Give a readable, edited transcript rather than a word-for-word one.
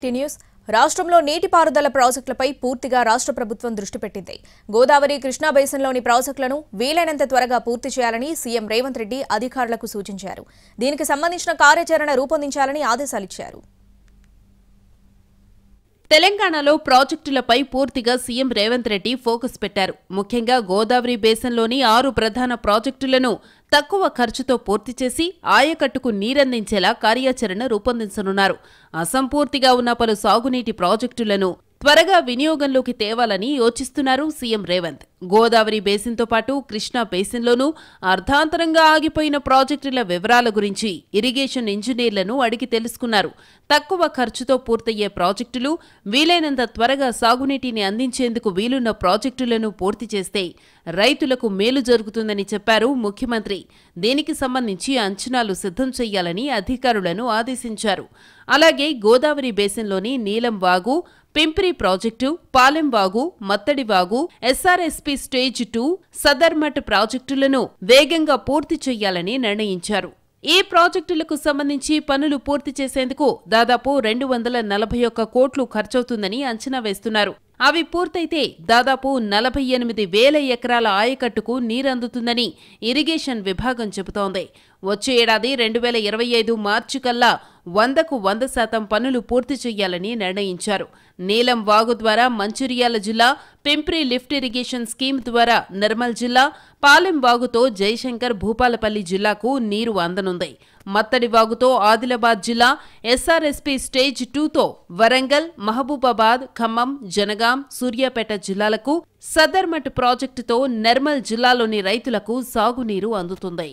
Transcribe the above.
News రాష్ట్రంలో నీటిపారుదల ప్రాజెక్టులపై పూర్తిగా రాష్ట్ర ప్రభుత్వం దృష్టి పెట్టింది. గోదావరి కృష్ణా బేసిన్లోని ప్రాజెక్టులను వీలైనంత త్వరగా పూర్తి చేయాలని సీఎం రేవంత్ రెడ్డి అధికారులకు సూచించారు. దీనికి సంబంధించిన కార్యాచరణ రూపొందించాలని ఆదేశాలిచ్చారు. తెలంగాణలో ప్రాజెక్టులపై పూర్తిగా సీఎం రేవంత్ రెడ్డి ఫోకస్ పెట్టారు. ముఖ్యంగా గోదావరి బేసిన్లోని 6 ప్రధాన ప్రాజెక్టులను తక్కువ ఖర్చుతో పూర్తి చేసి ఆయకట్టుకు నీరందించేలా కార్యాచరణ రూపొందించనున్నారు. అసంపూర్తిగా ఉన్న పలు సాగునీటి ప్రాజెక్టులను త్వరగా వినియోగంలోకి తేవాలని యోచిస్తున్నారు సీఎం రేవంత్. గోదావరి బేసిన్తో పాటు కృష్ణా బేసిన్లోనూ అర్ధాంతరంగా ఆగిపోయిన ప్రాజెక్టుల వివరాల గురించి ఇరిగేషన్ ఇంజనీర్లను అడిగి తెలుసుకున్నారు. తక్కువ ఖర్చుతో పూర్తయ్యే ప్రాజెక్టులు, వీలైనంత త్వరగా సాగునీటిని అందించేందుకు వీలున్న ప్రాజెక్టులను పూర్తి చేస్తే రైతులకు మేలు జరుగుతుందని చెప్పారు ముఖ్యమంత్రి. దీనికి సంబంధించి అంచనాలు సిద్ధం చేయాలని అధికారులను ఆదేశించారు. అలాగే గోదావరి బేసిన్లోని నీలం వాగు, పింప్రి ప్రాజెక్టు, పాలెం వాగు, మత్తడి వాగు, ఎస్ఆర్ఎస్పీ స్టేజ్ 2, సదర్మట్ ప్రాజెక్టులను వేగంగా పూర్తి చేయాలని నిర్ణయించారు. ఈ ప్రాజెక్టులకు సంబంధించి పనులు పూర్తి చేసేందుకు దాదాపు 241 కోట్లు ఖర్చవుతుందని అంచనా వేస్తున్నారు. అవి పూర్తయితే దాదాపు 48,000 ఎకరాల ఆయకట్టుకు నీరందుతుందని ఇరిగేషన్ విభాగం చెబుతోంది. వచ్చే ఏడాది 2025 మార్చి కల్లా 100కు 100% పనులు పూర్తి చేయాలని నిర్ణయించారు. నీలం వాగు ద్వారా మంచిర్యాల జిల్లా, పింప్రి లిఫ్ట్ ఇరిగేషన్ స్కీమ్ ద్వారా నిర్మల్ జిల్లా, పాలెం వాగుతో జయశంకర్ భూపాలపల్లి జిల్లాకు నీరు అందనుంది. మత్తడి వాగుతో ఆదిలాబాద్ జిల్లా, ఎస్ఆర్ఎస్పీ స్టేజ్ 2తో వరంగల్, మహబూబాబాద్, ఖమ్మం, జనగాం, సూర్యాపేట జిల్లాలకు, సదర్మట్ ప్రాజెక్టుతో నిర్మల్ జిల్లాలోని రైతులకు సాగునీరు అందుతుంది.